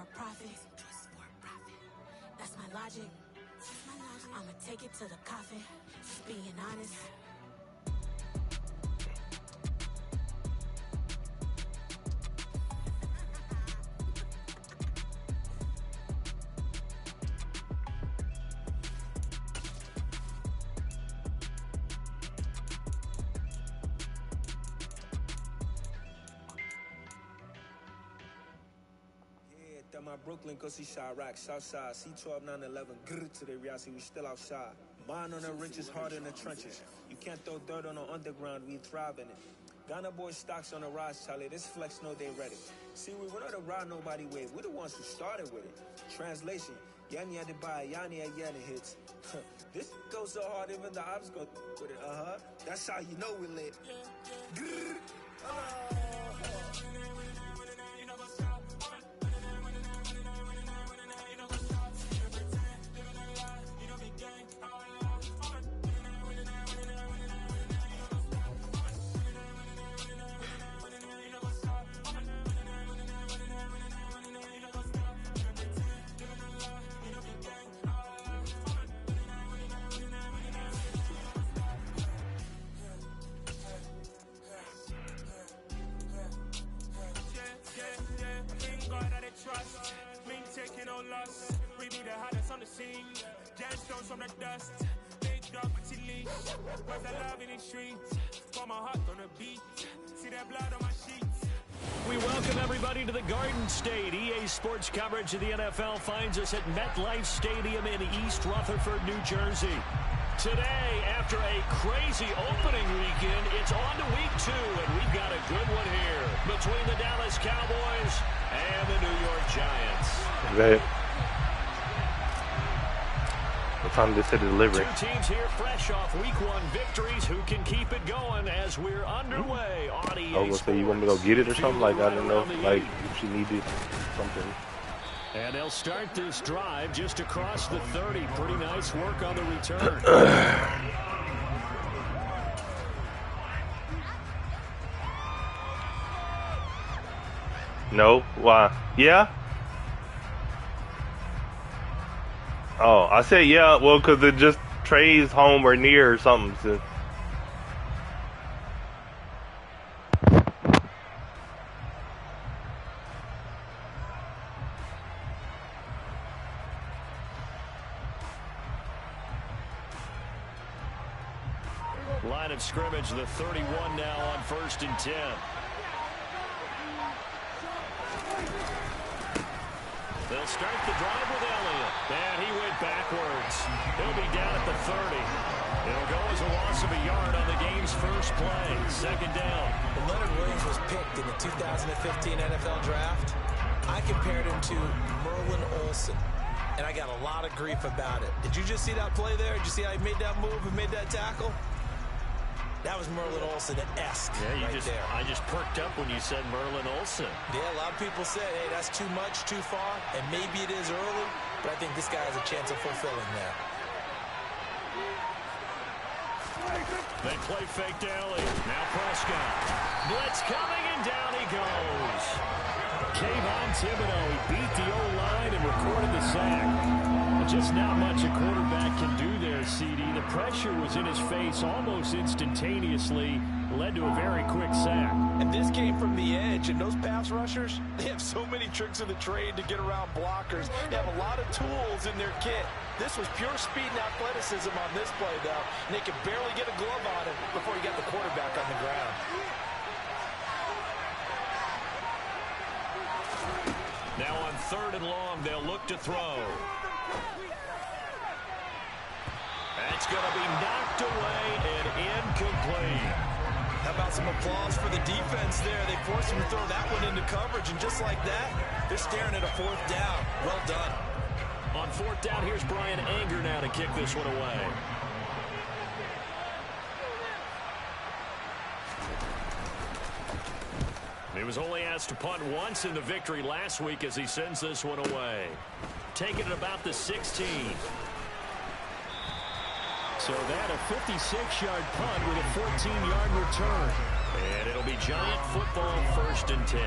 a profit. That's my logic. I'ma take it to the coffin. Just being honest. My Brooklyn, go see Chirac, Southside, C12, 911, grr to the reality, we still outside. Mine on the riches, hard in the trenches. You can't throw dirt on the underground, we thrive in it. Ghana boys stocks on the rise, Charlie, this flex know they ready. See, we were not the ride nobody wave, we're the ones who started with it. Translation, Yanni had to buy, Yanni had Yanni hits. This goes so hard, even the ops go with it, That's how you know we lit. Grr. We be the hottest on the scene. Gemstones from the dust. Big dog, pretty leash. Where's the love in the streets? For my heart on the beat. See that blood on my sheets. We welcome everybody to the Garden State. EA Sports coverage of the NFL finds us at MetLife Stadium in East Rutherford, New Jersey. Today, after a crazy opening weekend, it's on to week 2, and we've got a good one here between the Dallas Cowboys and the New York Giants. Right. What time did they deliver? Two teams here fresh off week 1 victories. Who can keep it going as we're underway on EA Sports? I was gonna say, you want me to go get it or something? Like, I don't know, like, if she needed something. And they'll start this drive just across the 30. Pretty nice work on the return. No? Why? Yeah? Oh, I said yeah, well, because it just Trey's home or near or something. So. Line of scrimmage, the 31 now on 1st and 10. They'll start the drive with Elliott. And he went backwards. He'll be down at the 30. It'll go as a loss of a yard on the game's first play. 2nd down. When Leonard Williams was picked in the 2015 NFL Draft, I compared him to Merlin Olsen. And I got a lot of grief about it. Did you just see that play there? Did you see how he made that move and made that tackle? That was Merlin Olsen-esque there. I just perked up when you said Merlin Olsen. Yeah, a lot of people said, hey, that's too much, too far, and maybe it is early, but I think this guy has a chance of fulfilling that. They play fake to Elliott. Now Prescott. Blitz coming, and down he goes. Kayvon Thibodeau, he beat the O-line and recorded the sack. Just not much a quarterback can do there, CD. The pressure was in his face almost instantaneously, led to a very quick sack. And this came from the edge, and those pass rushers, they have so many tricks of the trade to get around blockers. They have a lot of tools in their kit. This was pure speed and athleticism on this play, though, and they could barely get a glove on him before he got the quarterback on the ground. Now on 3rd and long, they'll look to throw. That's going to be knocked away and incomplete. How about some applause for the defense there? They forced him to throw that one into coverage, and just like that, they're staring at a 4th down. Well done. On 4th down, here's Brian Anger now to kick this one away. He was only asked to punt once in the victory last week as he sends this one away. Taking it about the 16. So that a 56-yard punt with a 14-yard return. And it'll be Giant football 1st and 10.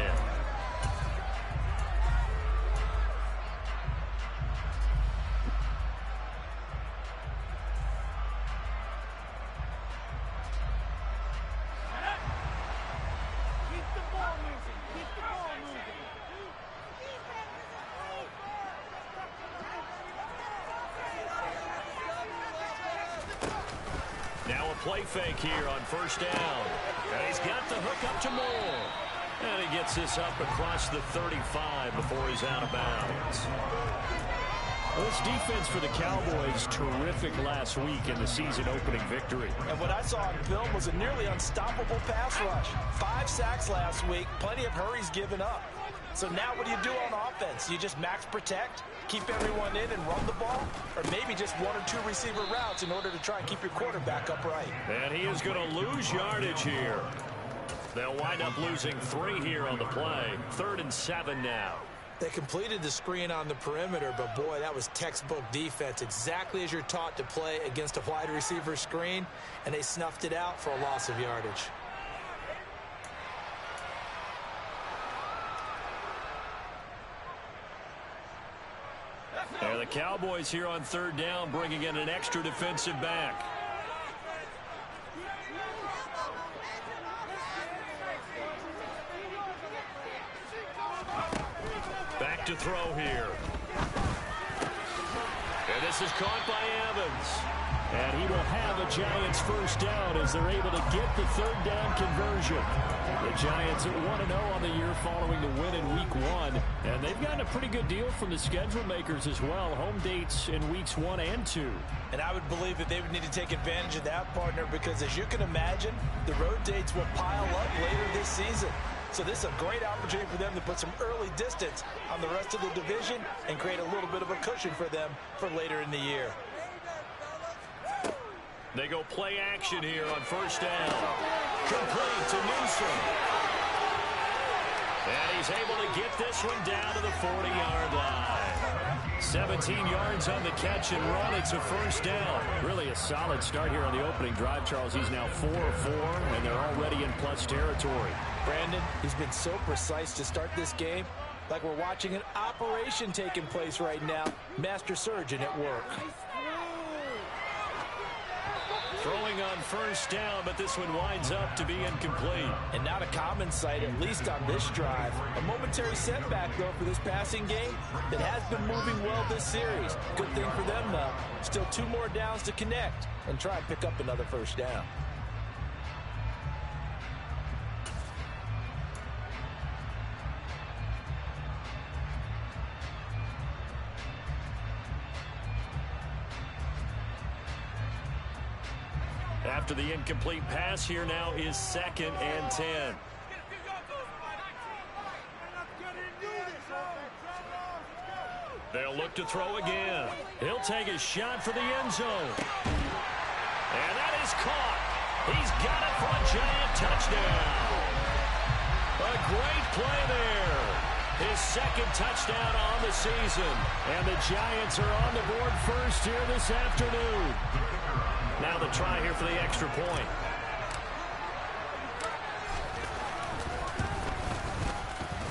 play fake here on first down. And he's got the hook up to Moore. And he gets this up across the 35 before he's out of bounds. Well, this defense for the Cowboys, terrific last week in the season-opening victory. And what I saw on film was a nearly unstoppable pass rush. 5 sacks last week, plenty of hurries given up. So now what do you do on offense? You just max protect, keep everyone in and run the ball, or maybe just 1 or 2 receiver routes in order to try and keep your quarterback upright. And he is going to lose yardage here. They'll wind up losing 3 here on the play. 3rd and 7 now. They completed the screen on the perimeter, but boy, that was textbook defense, exactly as you're taught to play against a wide receiver screen, and they snuffed it out for a loss of yardage. And the Cowboys here on 3rd down, bringing in an extra defensive back. Back to throw here. And this is caught by Evans. And he will have a Giants first down as they're able to get the 3rd down conversion. The Giants at 1-0 on the year following the win in Week 1. And they've gotten a pretty good deal from the schedule makers as well. Home dates in Weeks 1 and 2. And I would believe that they would need to take advantage of that, partner, because as you can imagine, the road dates will pile up later this season. So this is a great opportunity for them to put some early distance on the rest of the division and create a little bit of a cushion for them for later in the year. They go play action here on first down. Complete to Newsom. And he's able to get this one down to the 40-yard line. 17 yards on the catch and run. It's a first down. Really a solid start here on the opening drive, Charles. He's now 4 of 4, and they're already in plus territory. Brandon, he's been so precise to start this game, like we're watching an operation taking place right now. Master surgeon at work. Throwing on first down, but this one winds up to be incomplete. And not a common sight, at least on this drive. A momentary setback, though, for this passing game that has been moving well this series. Good thing for them, though. Still 2 more downs to connect and try and pick up another first down. After the incomplete pass, here now is 2nd and 10. They'll look to throw again. He'll take a shot for the end zone. And that is caught. He's got it for a Giant touchdown. A great play there. His 2nd touchdown on the season. And the Giants are on the board first here this afternoon. Now the try here for the extra point.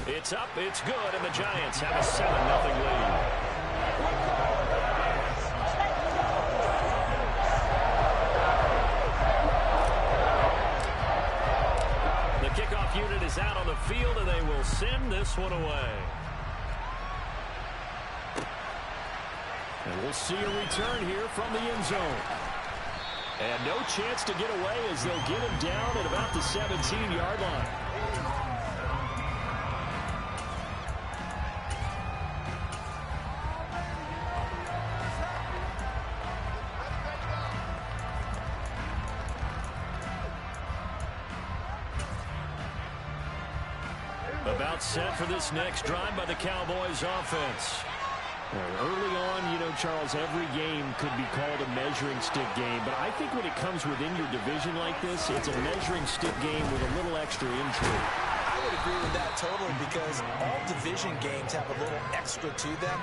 It's up, it's good, and the Giants have a 7-0 lead. The kickoff unit is out on the field, and they will send this one away. And we'll see a return here from the end zone. And no chance to get away as they'll get him down at about the 17-yard line. About set for this next drive by the Cowboys offense. Early on, you know, Charles, every game could be called a measuring stick game. But I think when it comes within your division like this, it's a measuring stick game with a little extra intrigue. I would agree with that totally because all division games have a little extra to them.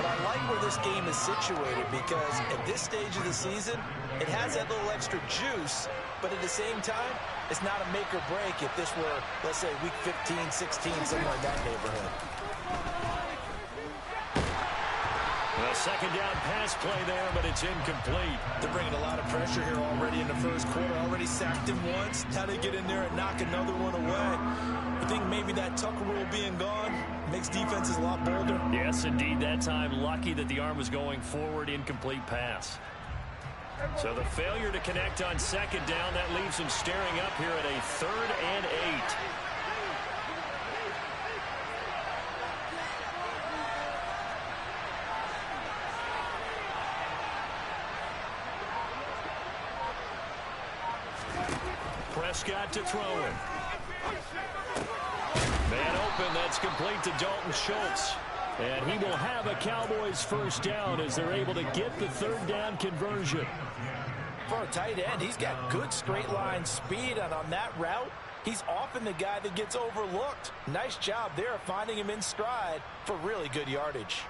But I like where this game is situated because at this stage of the season, it has that little extra juice. But at the same time, it's not a make or break if this were, let's say, week 15, 16, somewhere in that neighborhood. A 2nd down pass play there, but it's incomplete. They're bringing a lot of pressure here already in the first quarter. Already sacked him once. Now they get in there and knock another one away. I think maybe that Tucker rule being gone makes defenses a lot bolder. Yes, indeed. That time, lucky that the arm was going forward. Incomplete pass. So the failure to connect on second down, that leaves him staring up here at a 3rd and 8. Prescott to throw him. Man open, that's complete to Dalton Schultz. And he will have a Cowboys first down as they're able to get the 3rd down conversion. For a tight end, he's got good straight line speed, and on that route, he's often the guy that gets overlooked. Nice job there finding him in stride for really good yardage.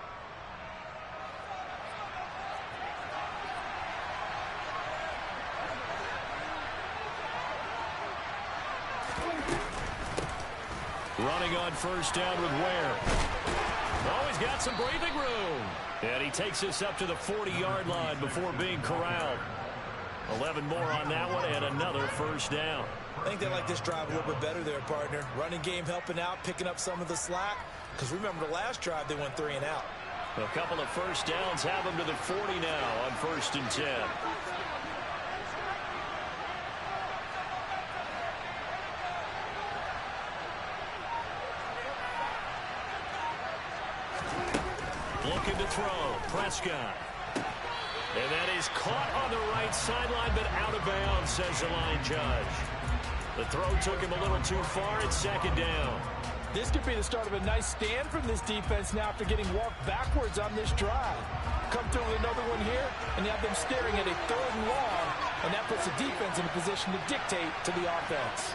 Running on first down with Ware. Oh, he's got some breathing room. And he takes us up to the 40-yard line before being corralled. 11 more on that one and another first down. I think they like this drive a little bit better there, partner. Running game helping out, picking up some of the slack. Because remember the last drive, they went 3 and out. A couple of first downs have them to the 40 now on 1st and 10. Looking to throw, Prescott. And that is caught on the right sideline, but out of bounds, says the line judge. The throw took him a little too far. It's 2nd down. This could be the start of a nice stand from this defense now after getting walked backwards on this drive. Come through with another one here, and you have them staring at a 3rd and long, and that puts the defense in a position to dictate to the offense.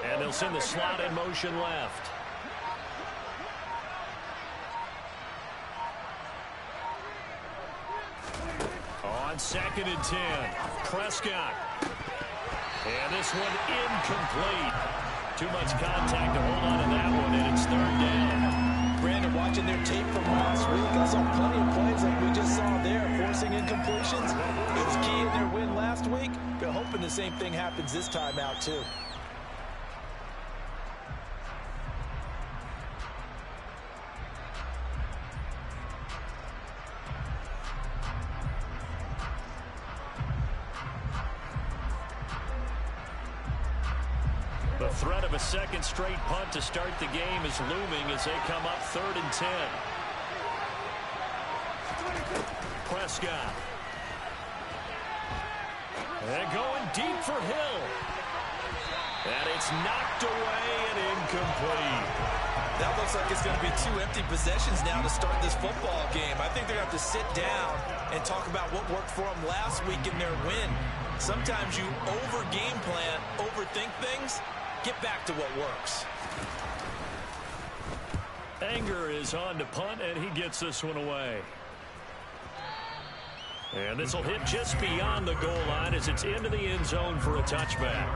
And they'll send the slot in motion left. On 2nd and 10, Prescott. And this one incomplete. Too much contact to hold on to that one, and it's 3rd down. Brandon, watching their tape from last week, I saw plenty of plays like we just saw there, forcing incompletions. It was key in their win last week. They're hoping the same thing happens this time out, too. The threat of a second straight punt to start the game is looming as they come up 3rd and 10. Prescott. And going deep for Hill. And it's knocked away and incomplete. That looks like it's going to be 2 empty possessions now to start this football game. I think they're going to have to sit down and talk about what worked for them last week in their win. Sometimes you over-game plan, overthink things. Get back to what works. Anger is on to punt, and he gets this one away. And this will hit just beyond the goal line as it's into the end zone for a touchback.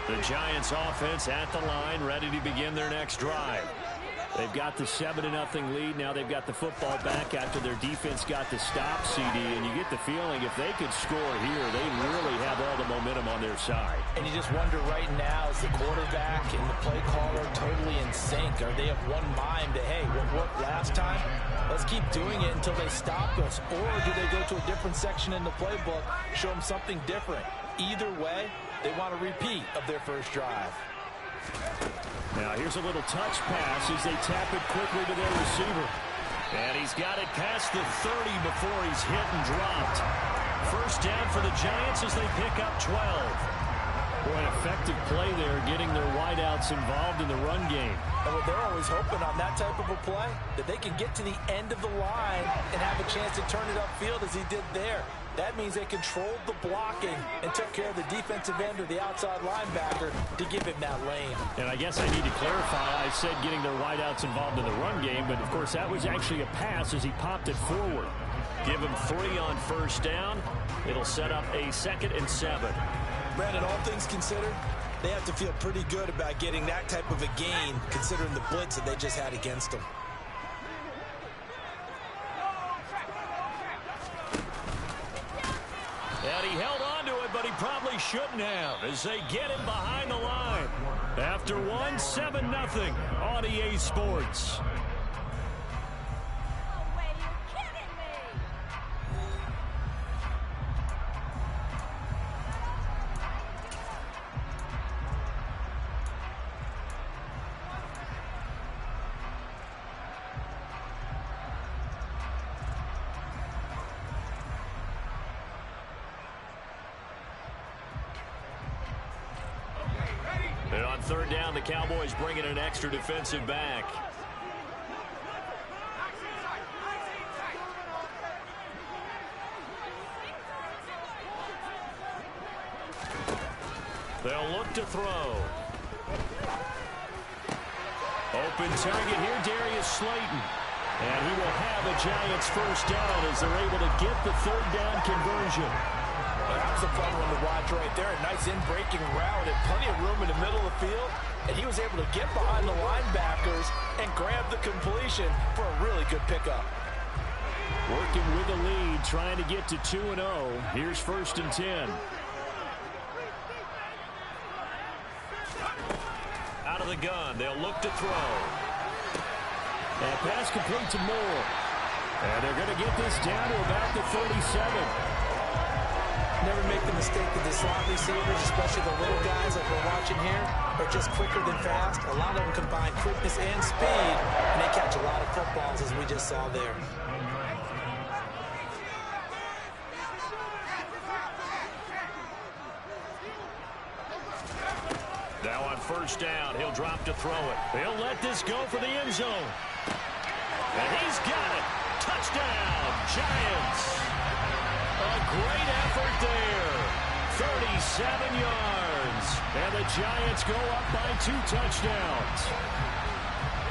The Giants offense at the line, ready to begin their next drive. They've got the 7-0 lead. Now they've got the football back after their defense got the stop, CD. And you get the feeling if they could score here, they really have all the momentum on their side. And you just wonder right now, is the quarterback and the play caller totally in sync? Are they of one mind that, hey, what worked last time? Let's keep doing it until they stop us. Or do they go to a different section in the playbook, show them something different? Either way, they want a repeat of their first drive. Now here's a little touch pass as they tap it quickly to their receiver. And he's got it past the 30 before he's hit and dropped. First down for the Giants as they pick up 12. Boy, an effective play there, getting their wideouts involved in the run game. And what they're always hoping on that type of a play, that they can get to the end of the line and have a chance to turn it upfield as he did there. That means they controlled the blocking and took care of the defensive end or the outside linebacker to give him that lane. And I guess I need to clarify, I said getting their wideouts involved in the run game, but of course that was actually a pass as he popped it forward. Give him 3 on first down. It'll set up a 2nd and 7. Brandon, all things considered, They have to feel pretty good about getting that type of a gain, considering the blitz that they just had against them. And he held on to it, but he probably shouldn't have, as they get him behind the line. After one, 7-0 on EA Sports. And on third down, the Cowboys bring in an extra defensive back. They'll look to throw. Open target here, Darius Slayton. And he will have a Giants first down as they're able to get the third down conversion. Well, that was a fun one to watch right there. A nice in-breaking route and plenty of room in the middle of the field. And he was able to get behind the linebackers and grab the completion for a really good pickup. Working with the lead, trying to get to 2-0. Here's 1st and 10. Out of the gun, they'll look to throw. And pass complete to Moore. And they're going to get this down to about the 37. Never make the mistake that the slot receivers, especially the little guys like we're watching here, are just quicker than fast. A lot of them combine quickness and speed, and they catch a lot of footballs, as we just saw there. Now on first down, he'll drop to throw it. He'll let this go for the end zone. And he's got it. Touchdown, Giants. A great effort there. 37 yards. And the Giants go up by 2 touchdowns.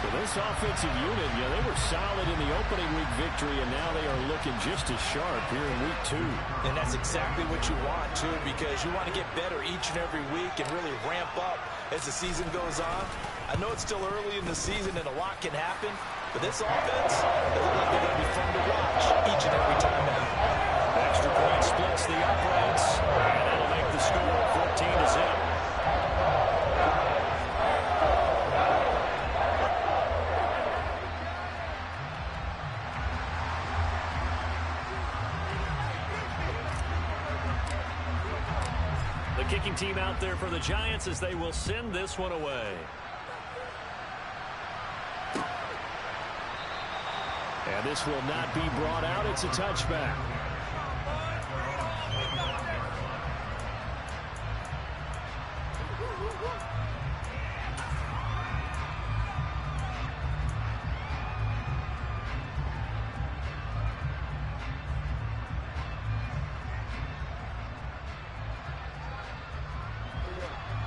For this offensive unit, they were solid in the opening week victory, and now they are looking just as sharp here in week 2. And that's exactly what you want, too, because you want to get better each and every week and really ramp up as the season goes on. I know it's still early in the season and a lot can happen, but this offense, they look like they're going to be fun to watch each and every time out. Extra point splits the uprights, and that'll make the score 14-0. The kicking team out there for the Giants as they will send this one away. And this will not be brought out. It's a touchback.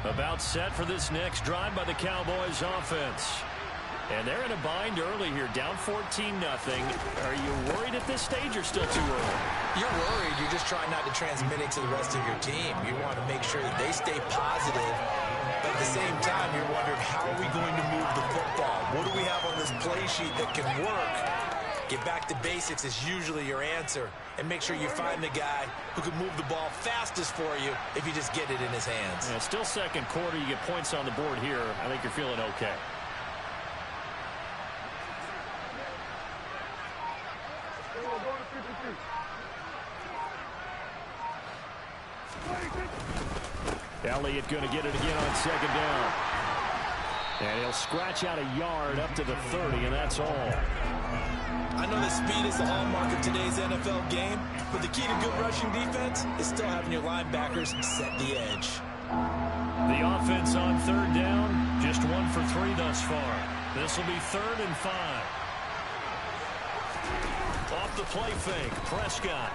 About set for this next drive by the Cowboys offense. And they're in a bind early here, down 14-0. Are you worried at this stage or still too early? You're worried. You're just trying not to transmit it to the rest of your team. You want to make sure that they stay positive. But at the same time, you're wondering, how are we going to move the football? What do we have on this play sheet that can work? Get back to basics is usually your answer. And make sure you find the guy who can move the ball fastest for you if you just get it in his hands. Yeah, still second quarter. You get points on the board here. I think you're feeling okay. Elliott going to get it again on second down. And he'll scratch out a yard up to the 30, and that's all. I know that speed is the hallmark of today's NFL game, but the key to good rushing defense is still having your linebackers set the edge. The offense on third down, just 1 for 3 thus far. This will be 3rd and 5. Off the play fake, Prescott.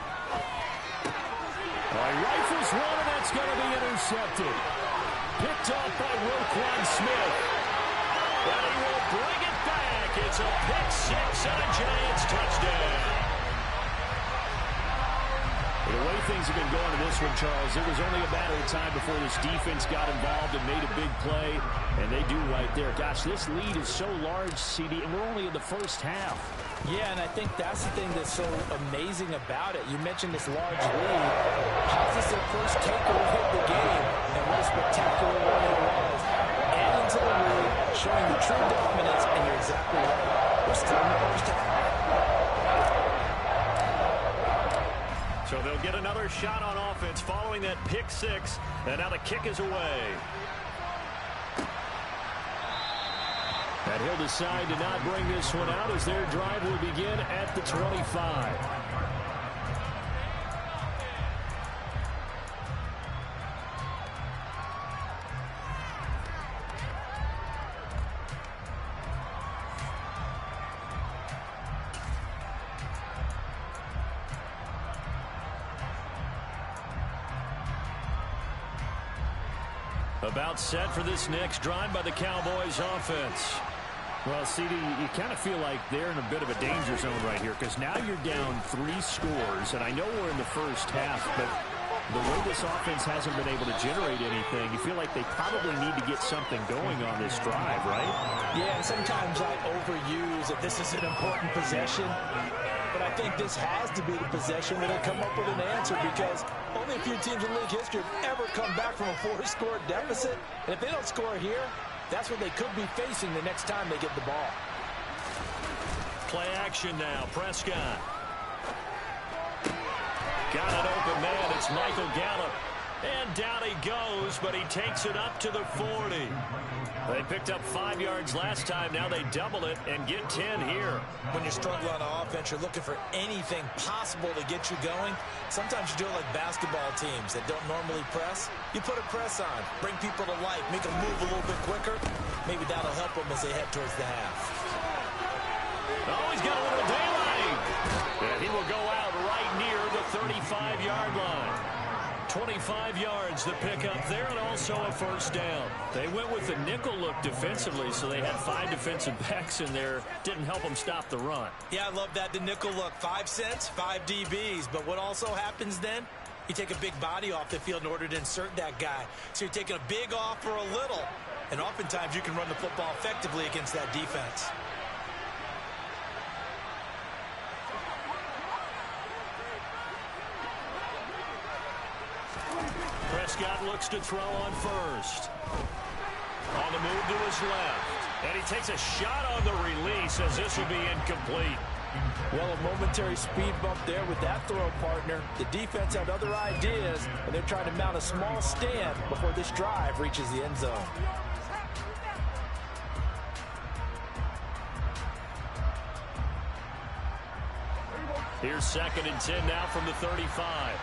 Rifles one, and that's going to be intercepted. Picked off by Roquan Smith. And he will bring it back. It's a pick 6 and a Giants touchdown. The way things have been going in this one, Charles, it was only a matter of time before this defense got involved and made a big play, and they do right there. Gosh, this lead is so large, CD, and we're only in the first half. Yeah, and I think that's the thing that's so amazing about it. You mentioned this large lead. How's this their first takeover of the game? And what a spectacular one it was. Adding to the lead, showing the true dominance, and you're exactly right. We're still in the first half. So they'll get another shot on offense following that pick six, and now the kick is away. And he'll decide to not bring this one out as their drive will begin at the 25. About set for this next drive by the Cowboys offense. Well, CD, you kind of feel like they're in a bit of a danger zone right here because now you're down 3 scores, and I know we're in the first half, but the way this offense hasn't been able to generate anything, you feel like they probably need to get something going on this drive, right? Yeah, and sometimes I overuse that this is an important possession, but I think this has to be the possession where they come up with an answer because only a few teams in league history have ever come back from a 4-score deficit, and if they don't score here, that's what they could be facing the next time they get the ball. Play action now. Prescott. Got an open man. It's Michael Gallup. And down he goes, but he takes it up to the 40. They picked up 5 yards last time. Now they double it and get 10 here. When you're struggling on offense, you're looking for anything possible to get you going. Sometimes you do it like basketball teams that don't normally press. You put a press on, bring people to life, make them move a little bit quicker. Maybe that'll help them as they head towards the half. Oh, he's got a little daylight. And he will go out right near the 35-yard line. 25 yards to pick up there, and also a first down. They went with the nickel look defensively, so they had 5 defensive backs in there. Didn't help them stop the run. Yeah, I love that, the nickel look. 5 cents, 5 DBs. But what also happens then? You take a big body off the field in order to insert that guy. So you're taking a big off for a little. And oftentimes you can run the football effectively against that defense. Prescott looks to throw on first. On the move to his left. And he takes a shot on the release as this will be incomplete. Well, a momentary speed bump there with that throw partner. The defense had other ideas, and they're trying to mount a small stand before this drive reaches the end zone. Here's 2nd and 10 now from the 35.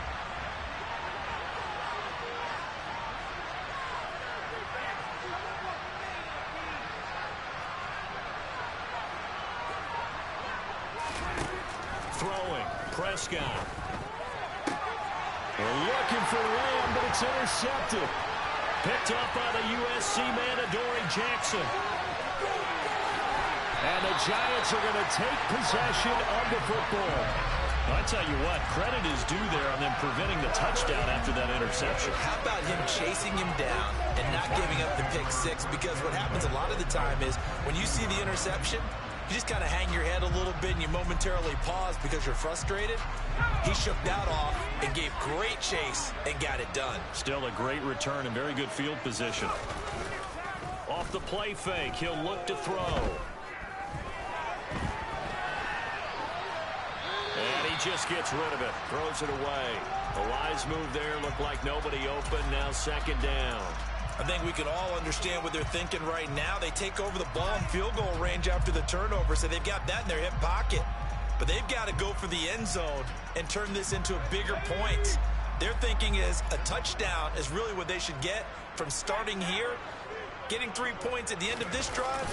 Throwing, Prescott. They're looking for Lamb, but it's intercepted. Picked up by the USC man, Adoree Jackson. And the Giants are going to take possession of the football. I tell you what, credit is due there on them preventing the touchdown after that interception. How about him chasing him down and not giving up the pick six? Because what happens a lot of the time is when you see the interception, you just kind of hang your head a little bit and you momentarily pause because you're frustrated. He shook that off and gave great chase and got it done. Still a great return and very good field position. Off the play fake, he'll look to throw. And he just gets rid of it, throws it away. A wise move there, looked like nobody open, now 2nd down. I think we can all understand what they're thinking right now. They take over the ball in field goal range after the turnover, so they've got that in their hip pocket. But they've got to go for the end zone and turn this into a bigger point. Their thinking is a touchdown is really what they should get from starting here. Getting 3 points at the end of this drive,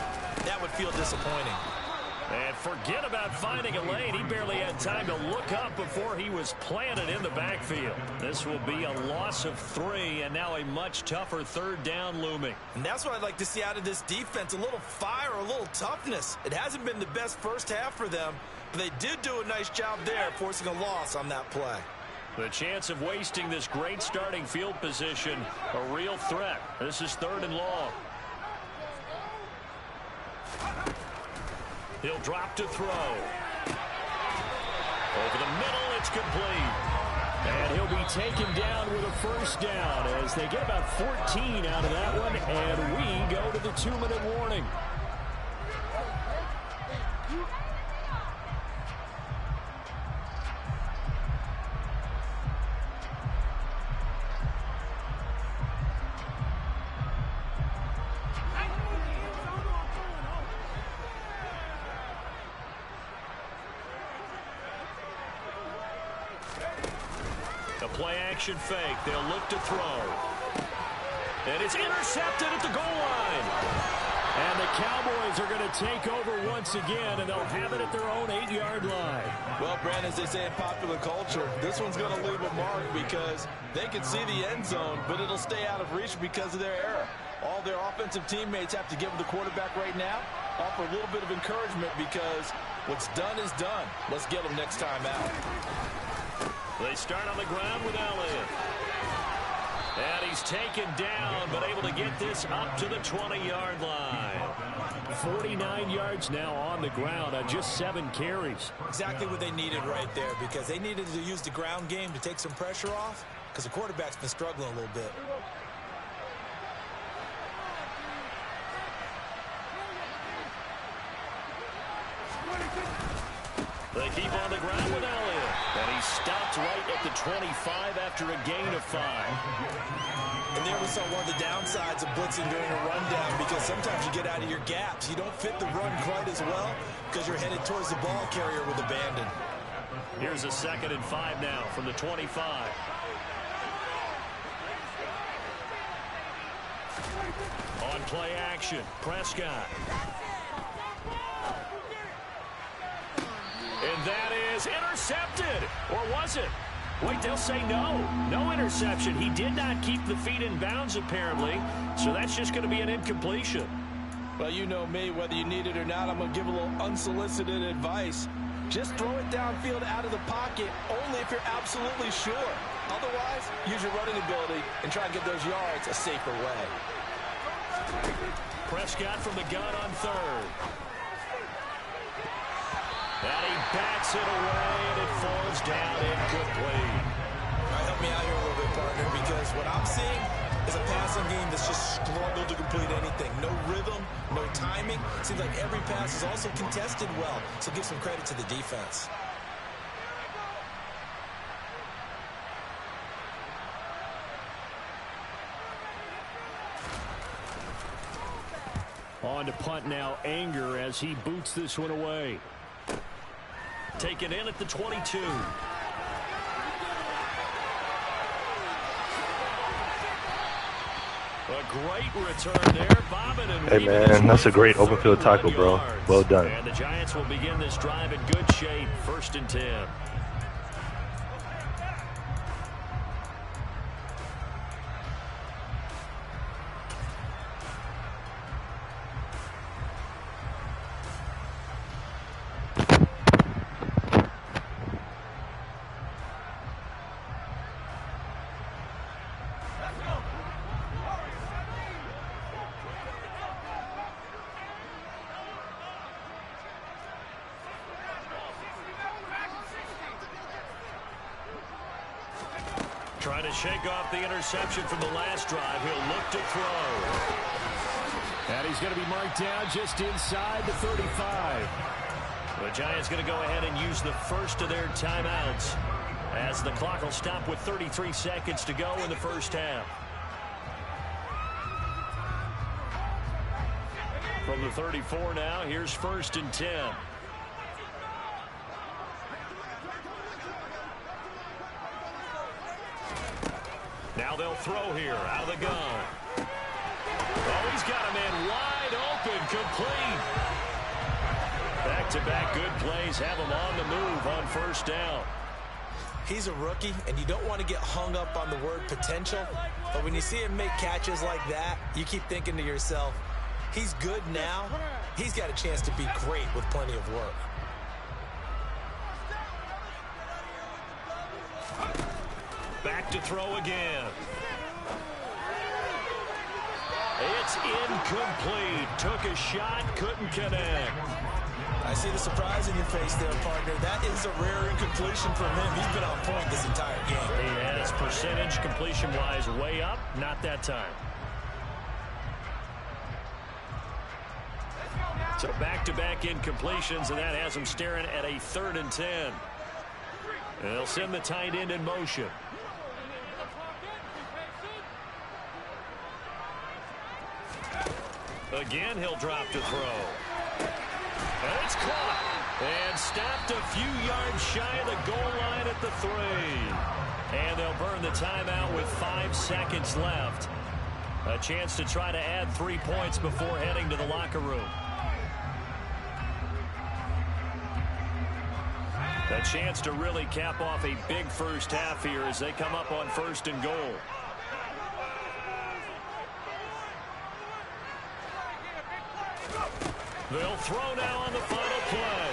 that would feel disappointing. And forget about finding a lane. He barely had time to look up before he was planted in the backfield. This will be a loss of 3, and now a much tougher 3rd down looming. And that's what I'd like to see out of this defense, a little fire, a little toughness. It hasn't been the best first half for them, but they did do a nice job there forcing a loss on that play. The chance of wasting this great starting field position, a real threat. This is 3rd and long. He'll drop to throw. Over the middle, it's complete. And he'll be taken down with a first down as they get about 14 out of that one, and we go to the 2-minute warning. Play-action fake. They'll look to throw. And it's intercepted at the goal line. And the Cowboys are going to take over once again, and they'll have it at their own 8-yard line. Well, Brandon, as they say in popular culture, this one's going to leave a mark because they can see the end zone, but it'll stay out of reach because of their error. All their offensive teammates have to give the quarterback right now, offer a little bit of encouragement because what's done is done. Let's get them next time out. They start on the ground with Elliott. And he's taken down, but able to get this up to the 20-yard line. 49 yards now on the ground on just 7 carries. Exactly what they needed right there, because they needed to use the ground game to take some pressure off, because the quarterback's been struggling a little bit. They keep on the ground with Elliott. And he stopped right at the 25 after a gain of 5. And there we saw one of the downsides of blitzing during a rundown, because sometimes you get out of your gaps. You don't fit the run quite as well because you're headed towards the ball carrier with abandon. Here's a 2nd and 5 now from the 25. On play action, Prescott. And that is intercepted. Or was it? Wait, they'll say no. No interception. He did not keep the feet in bounds, apparently. So that's just going to be an incompletion. Well, you know me. Whether you need it or not, I'm going to give a little unsolicited advice. Just throw it downfield out of the pocket only if you're absolutely sure. Otherwise, use your running ability and try and get those yards a safer way. Prescott from the gun on 3rd. And he bats it away, and it falls down incomplete. All right, help me out here a little bit, partner, because what I'm seeing is a passing game that's just struggled to complete anything. No rhythm, no timing. Seems like every pass is also contested well, so give some credit to the defense. On to punt now, Anger, as he boots this one away. Taken in at the 22. A great return there, bobbing and hey man, that's a great open field tackle, bro. Well done. And the Giants will begin this drive in good shape. 1st and 10. Trying to shake off the interception from the last drive. He'll look to throw. And he's going to be marked down just inside the 35. The Giants going to go ahead and use the first of their timeouts, as the clock will stop with 33 seconds to go in the first half. From the 34 now, here's 1st and 10. Now they'll throw here out of the gun. Oh, he's got a man wide open, complete. Back-to-back good plays have him on the move on 1st down. He's a rookie, and you don't want to get hung up on the word potential, but when you see him make catches like that, you keep thinking to yourself, he's good now. He's got a chance to be great with plenty of work. back to throw again. It's incomplete. Took a shot, couldn't connect. I see the surprise in your face there, partner. That is a rare incompletion from him. He's been on point this entire game. He has percentage completion-wise way up. Not that time. So back-to-back incompletions, and that has him staring at a 3rd and 10. And they'll send the tight end in motion. Again, he'll drop to throw. And it's caught. And stopped a few yards shy of the goal line at the 3. And they'll burn the timeout with 5 seconds left. A chance to try to add 3 points before heading to the locker room. A chance to really cap off a big first half here as they come up on 1st and goal. They'll throw now on the final play.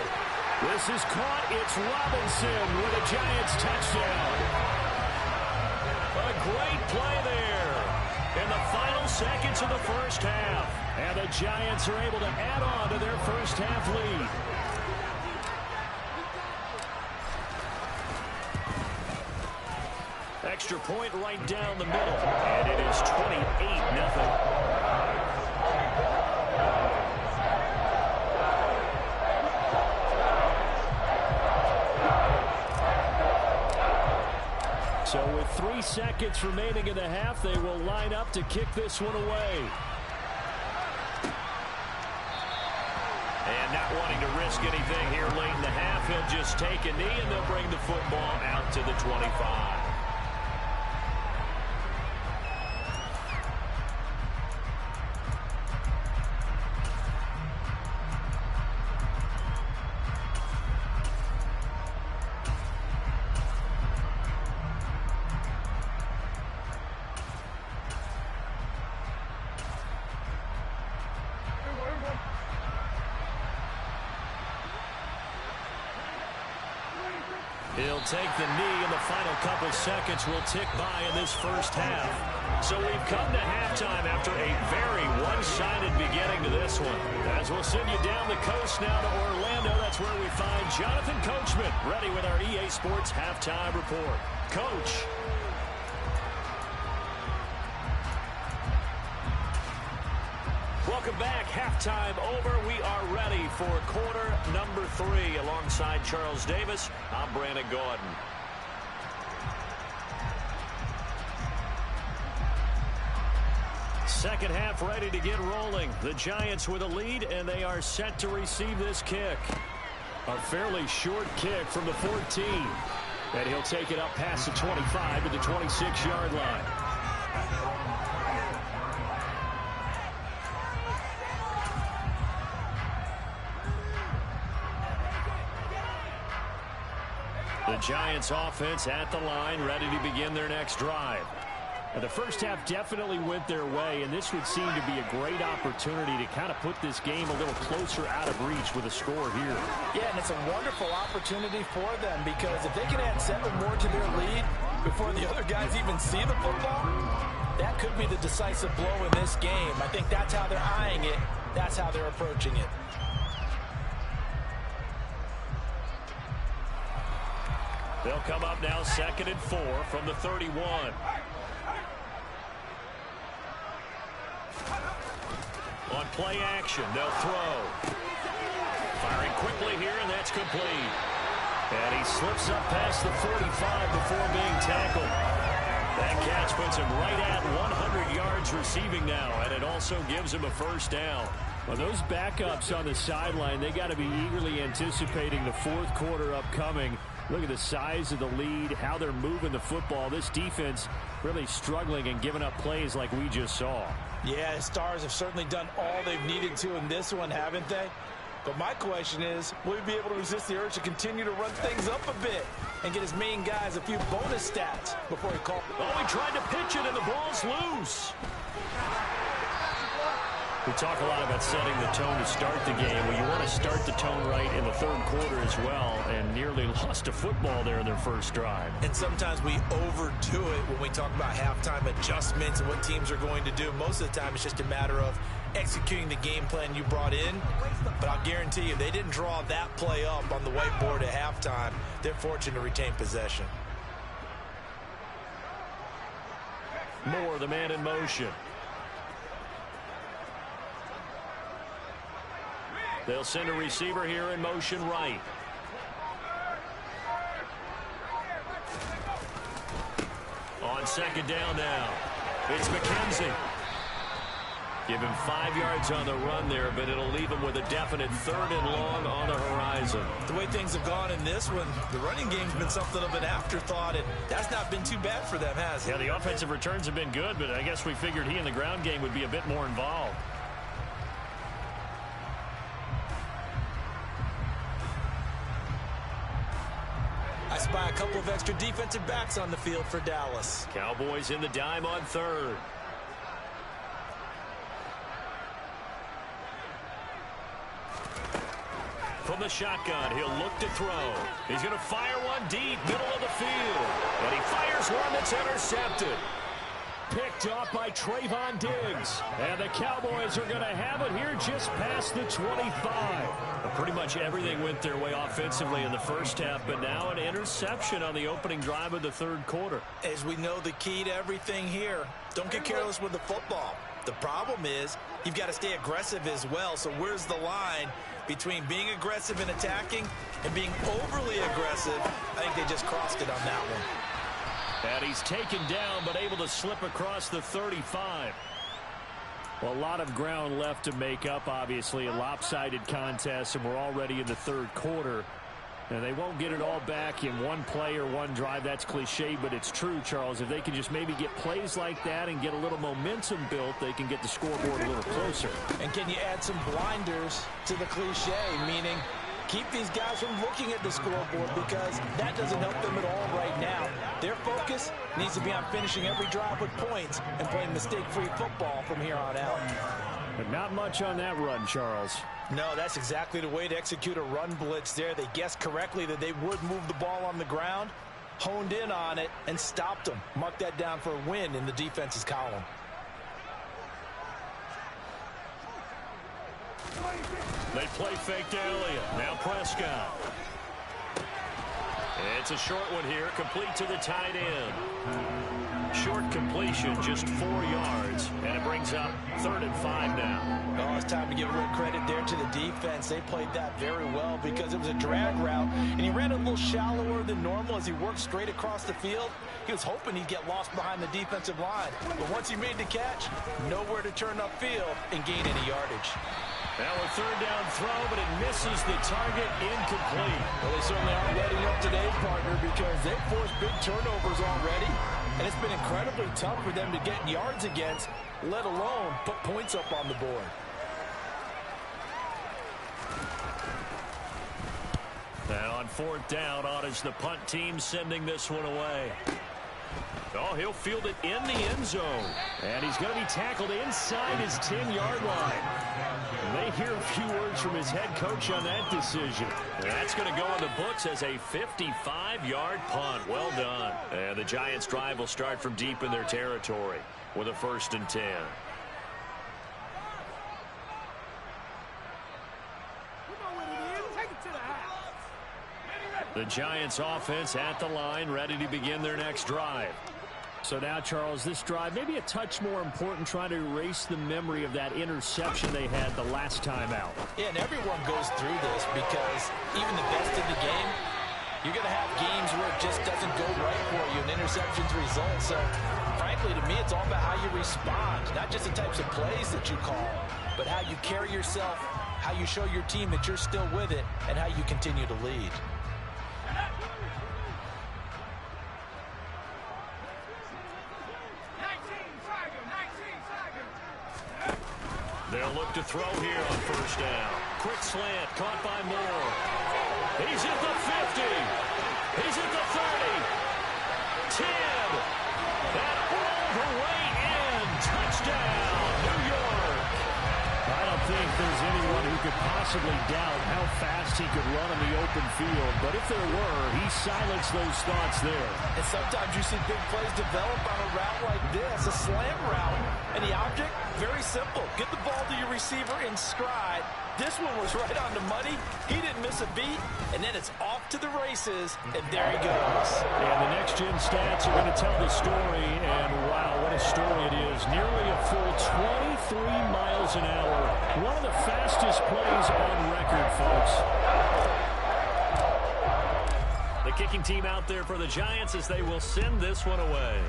This is caught. It's Robinson with a Giants touchdown. A great play there in the final seconds of the first half. And the Giants are able to add on to their first half lead. Extra point right down the middle. And it is 28-0. So with 3 seconds remaining in the half, they will line up to kick this one away. And not wanting to risk anything here late in the half, he'll just take a knee and they'll bring the football out to the 25. He'll take the knee, and the final couple seconds will tick by in this first half. So we've come to halftime after a very one-sided beginning to this one. As we'll send you down the coast now to Orlando, that's where we find Jonathan Coachman, ready with our EA Sports Halftime Report. Coach. Welcome back. Halftime over. We are ready for quarter number 3. Alongside Charles Davis, I'm Brandon Gordon. Second half ready to get rolling. The Giants with a lead, and they are set to receive this kick. A fairly short kick from the 14. And he'll take it up past the 25 to the 26-yard line. The Giants offense at the line, ready to begin their next drive. And the first half definitely went their way, and this would seem to be a great opportunity to kind of put this game a little closer out of reach with a score here. Yeah, and it's a wonderful opportunity for them, because if they can add 7 more to their lead before the other guys even see the football, that could be the decisive blow in this game. I think that's how they're eyeing it. That's how they're approaching it. They'll come up now 2nd and 4 from the 31. On play action, they'll throw. Firing quickly here, and that's complete. And he slips up past the 45 before being tackled. That catch puts him right at 100 yards receiving now, and it also gives him a first down. Well, those backups on the sideline, they got to be eagerly anticipating the fourth quarter upcoming. Look at the size of the lead, how they're moving the football. This defense really struggling and giving up plays like we just saw. Yeah, the Stars have certainly done all they've needed to in this one, haven't they? But my question is, will he be able to resist the urge to continue to run things up a bit and get his main guys a few bonus stats before he calls? Oh, he tried to pitch it, and the ball's loose. We talk a lot about setting the tone to start the game. Well, you want to start the tone right in the third quarter as well, and nearly lost a football there in their first drive. And sometimes we overdo it when we talk about halftime adjustments and what teams are going to do. Most of the time, it's just a matter of executing the game plan you brought in. But I'll guarantee you, they didn't draw that play up on the whiteboard at halftime. They're fortunate to retain possession. Moore, the man in motion. They'll send a receiver here in motion right. On second down now, it's McKenzie. Give him 5 yards on the run there, but it'll leave him with a definite 3rd and long on the horizon. The way things have gone in this one, the running game's been something of an afterthought, and that's not been too bad for them, has it? Yeah, the offensive returns have been good, but I guess we figured he in the ground game would be a bit more involved. I spy a couple of extra defensive backs on the field for Dallas. Cowboys in the dime on 3rd. From the shotgun, he'll look to throw. He's going to fire one deep, middle of the field. And he fires one that's intercepted. Picked off by Trayvon Diggs. And the Cowboys are going to have it here just past the 25. Pretty much everything went their way offensively in the first half, but now an interception on the opening drive of the third quarter. As we know, the key to everything here, don't get careless with the football. The problem is you've got to stay aggressive as well. So where's the line between being aggressive and attacking and being overly aggressive? I think they just crossed it on that one. And he's taken down, but able to slip across the 35. Well, a lot of ground left to make up, obviously, a lopsided contest, and we're already in the third quarter. And they won't get it all back in one play or one drive. That's cliche, but it's true, Charles. If they can just maybe get plays like that and get a little momentum built, they can get the scoreboard a little closer. And can you add some blinders to the cliche, meaning keep these guys from looking at the scoreboard, because that doesn't help them at all right now. Their focus needs to be on finishing every drive with points and playing mistake-free football from here on out. But not much on that run, Charles. No, that's exactly the way to execute a run blitz there. They guessed correctly that they would move the ball on the ground, honed in on it, and stopped them. Mark that down for a win in the defense's column. They play fake to Elliott. Now Prescott. It's a short one here, complete to the tight end. Short completion, just 4 yards, and it brings up 3rd and 5 now. Oh, it's time to give a little credit there to the defense. They played that very well because it was a drag route, and he ran a little shallower than normal as he worked straight across the field. He was hoping he'd get lost behind the defensive line, but once he made the catch, nowhere to turn upfield and gain any yardage. Now a 3rd down throw, but it misses the target, incomplete. Well, they certainly aren't letting up today, partner, because they've forced big turnovers already, and it's been incredibly tough for them to get yards against, let alone put points up on the board. Now on 4th down, honors the punt team, sending this one away. Oh, he'll field it in the end zone. And he's going to be tackled inside his 10-yard line. And they hear a few words from his head coach on that decision. And that's going to go in the books as a 55-yard punt. Well done. And the Giants' drive will start from deep in their territory with a 1st and 10. The Giants offense at the line, ready to begin their next drive. So now, Charles, this drive maybe a touch more important, trying to erase the memory of that interception they had the last time out. Yeah, and everyone goes through this because even the best in the game, you're going to have games where it just doesn't go right for you, and interceptions result. So, frankly, to me, it's all about how you respond, not just the types of plays that you call, but how you carry yourself, how you show your team that you're still with it, and how you continue to lead. They'll look to throw here on 1st down. Quick slant, caught by Moore. He's at the 50. He's at the 30. 10. And all the way in. Touchdown, New York. think there's anyone who could possibly doubt how fast he could run in the open field. But if there were, he silenced those thoughts there. And sometimes you see big plays develop on a route like this, a slant route. And the object, very simple. Get the ball to your receiver in stride. This one was right on the money. He didn't miss a beat. And then it's off to the races, and there he goes. And the next-gen stats are going to tell the story. And, wow, what a story it is. Nearly a full 23 miles an hour. One of the fastest plays on record, folks. The kicking team out there for the Giants as they will send this one away.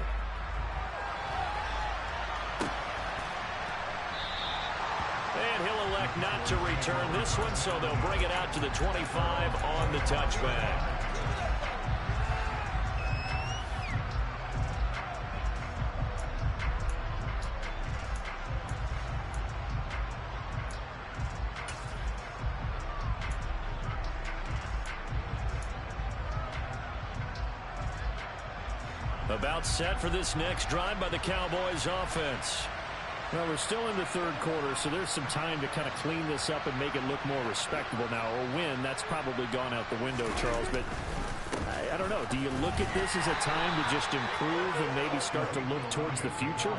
And he'll elect not to return this one, so they'll bring it out to the 25 on the touchback. About set for this next drive by the Cowboys offense. Well, we're still in the third quarter, so there's some time to kind of clean this up and make it look more respectable now. A win, that's probably gone out the window, Charles. But I don't know. Do you look at this as a time to just improve and maybe start to look towards the future?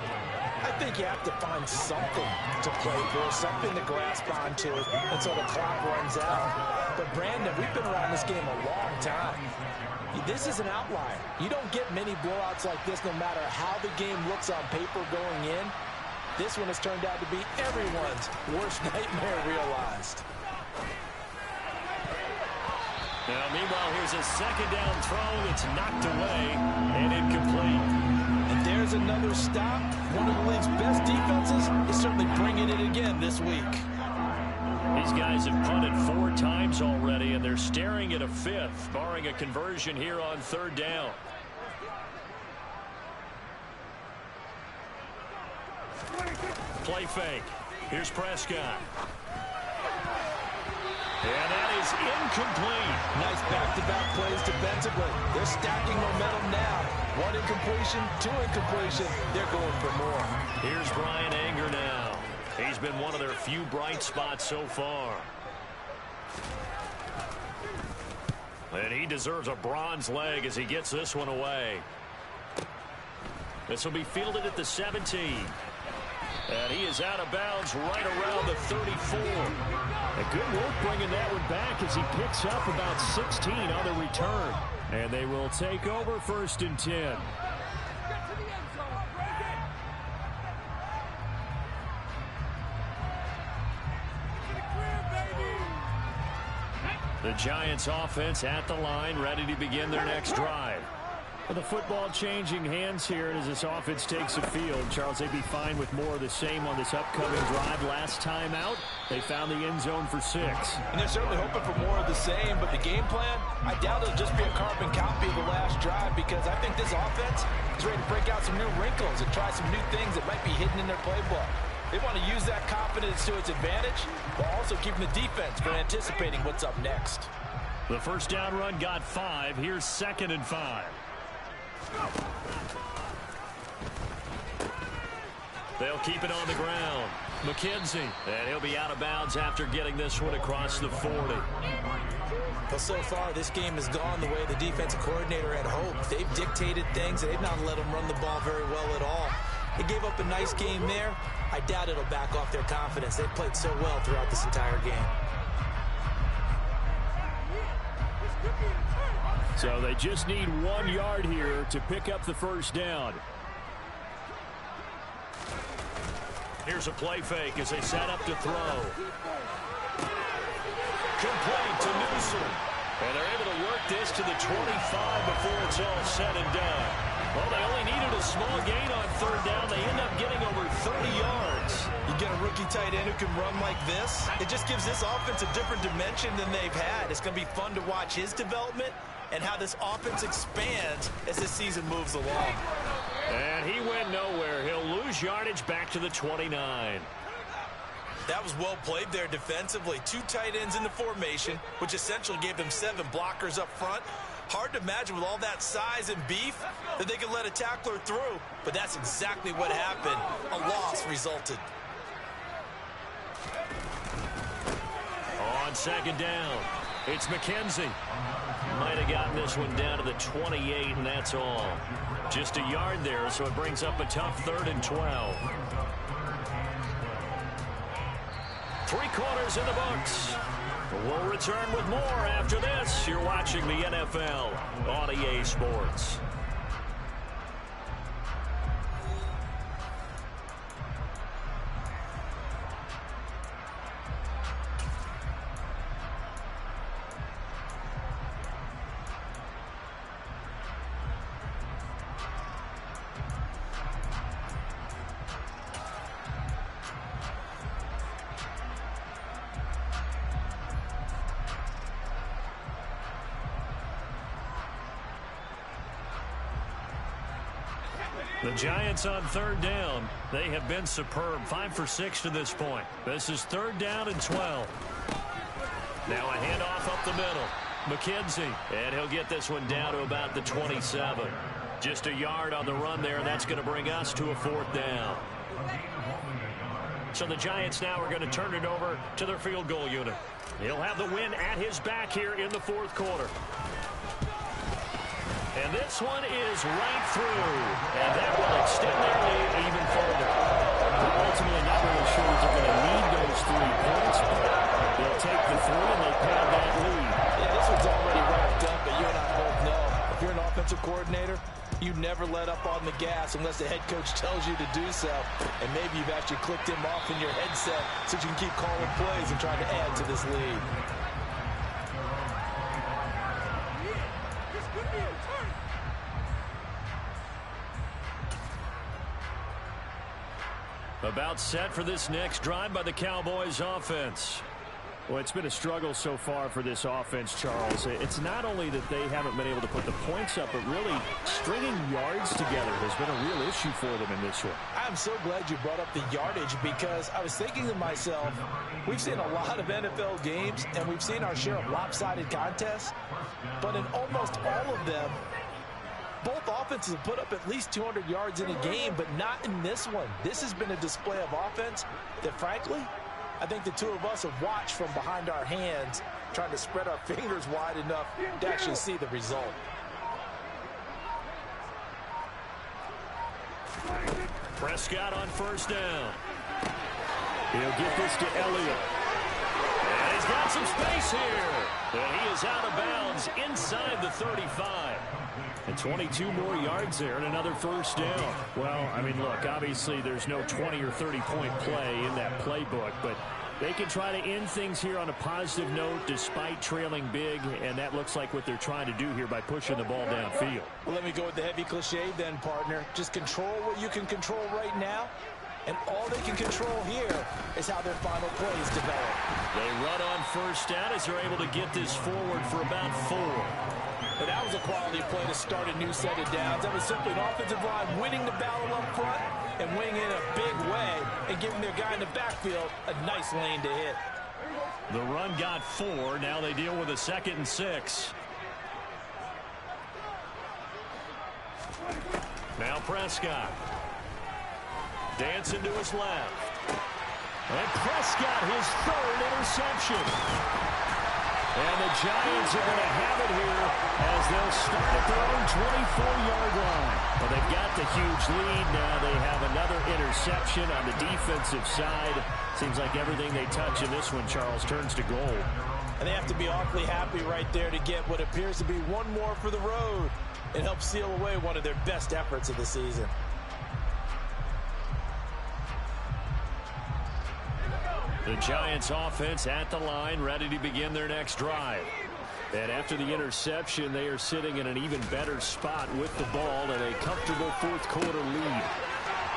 I think you have to find something to play for, something to grasp onto until the clock runs out. But, Brandon, we've been around this game a long time. This is an outlier. You don't get many blowouts like this no matter how the game looks on paper going in. This one has turned out to be everyone's worst nightmare realized. Now, meanwhile, here's a second down throw that's knocked away and incomplete. And there's another stop. One of the league's best defenses is certainly bringing it again this week. These guys have punted 4 times already, and they're staring at a 5th, barring a conversion here on third down. Play fake. Here's Prescott. And that is incomplete. Nice back-to-back plays defensively. They're stacking momentum now. 1 incompletion, 2 incompletion. They're going for more. Here's Brian Anger now. He's been one of their few bright spots so far. And he deserves a bronze leg as he gets this one away. This will be fielded at the 17. And he is out of bounds right around the 34. A good work bringing that one back as he picks up about 16 on the return. And they will take over 1st and 10. The Giants offense at the line, ready to begin their next drive. Well, the football changing hands here as this offense takes the field. Charles, they'd be fine with more of the same on this upcoming drive. Last time out, they found the end zone for 6. And they're certainly hoping for more of the same, but the game plan, I doubt it'll just be a carbon copy of the last drive because I think this offense is ready to break out some new wrinkles and try some new things that might be hidden in their playbook. They want to use that confidence to its advantage, while also keeping the defense from anticipating what's up next. The first down run got 5. Here's 2nd and 5. They'll keep it on the ground. McKenzie, and he'll be out of bounds after getting this one across the 40. Well, so far, this game has gone the way the defensive coordinator had hoped. They've dictated things, and they've not let them run the ball very well at all. They gave up a nice game there. I doubt it'll back off their confidence. They've played so well throughout this entire game. So they just need 1 yard here to pick up the first down. Here's a play fake as they set up to throw. Complete to Newsom. And they're able to work this to the 25 before it's all said and done. Well, they only needed a small gain on third down. They end up getting over 30 yards. You get a rookie tight end who can run like this. It just gives this offense a different dimension than they've had. It's going to be fun to watch his development and how this offense expands as this season moves along. And he went nowhere. He'll lose yardage back to the 29. That was well played there defensively. 2 tight ends in the formation, which essentially gave them 7 blockers up front. Hard to imagine with all that size and beef that they could let a tackler through, but that's exactly what happened. A loss resulted. second down. It's McKenzie. Might have gotten this one down to the 28, and that's all. Just a yard there, so it brings up a tough 3rd and 12. 3 quarters in the books. We'll return with more after this. You're watching the NFL on EA Sports. The Giants on 3rd down. They have been superb. 5 for 6 to this point. This is 3rd down and 12. Now a handoff up the middle. McKenzie. And he'll get this one down to about the 27. Just a yard on the run there, and that's going to bring us to a 4th down. So the Giants now are going to turn it over to their field goal unit. He'll have the win at his back here in the 4th quarter. And this one is right through. And that will extend their lead even further. They're ultimately not really sure that they're going to need those 3 points, but they'll take the 3 and they pad that lead. Yeah, this one's already wrapped up, but you and I both know if you're an offensive coordinator, you never let up on the gas unless the head coach tells you to do so. And maybe you've actually clicked him off in your headset so you can keep calling plays and trying to add to this lead. About set for this next drive by the Cowboys offense. Well, it's been a struggle so far for this offense, Charles. It's not only that they haven't been able to put the points up, but really stringing yards together has been a real issue for them in this one. I'm so glad you brought up the yardage because I was thinking to myself, we've seen a lot of NFL games and we've seen our share of lopsided contests, but in almost all of them, both offenses have put up at least 200 yards in a game, but not in this one. This has been a display of offense that, frankly, I think the two of us have watched from behind our hands, trying to spread our fingers wide enough to actually see the result. Prescott on 1st down. He'll get this to Elliott. And he's got some space here. And he is out of bounds inside the 35. And 22 more yards there and another 1st down. Well, I mean, look, obviously there's no 20 or 30-point play in that playbook, but they can try to end things here on a positive note despite trailing big, and that looks like what they're trying to do here by pushing the ball downfield. Well, let me go with the heavy cliche then, partner. Just control what you can control right now, and all they can control here is how their final plays develop. They run on 1st down as they're able to get this forward for about 4. And that was a quality play to start a new set of downs. That was simply an offensive line winning the battle up front and winning in a big way and giving their guy in the backfield a nice lane to hit. The run got 4. Now they deal with a 2nd and 6. Now Prescott. Dancing to his left. And Prescott, his 3rd interception. And the Giants are going to have it here as they'll start at their own 24-yard line. Well, they've got the huge lead. Now they have another interception on the defensive side. Seems like everything they touch in this one, Charles, turns to gold. And they have to be awfully happy right there to get what appears to be one more for the road and help seal away one of their best efforts of the season. The Giants offense at the line, ready to begin their next drive. And after the interception, they are sitting in an even better spot with the ball and a comfortable 4th quarter lead.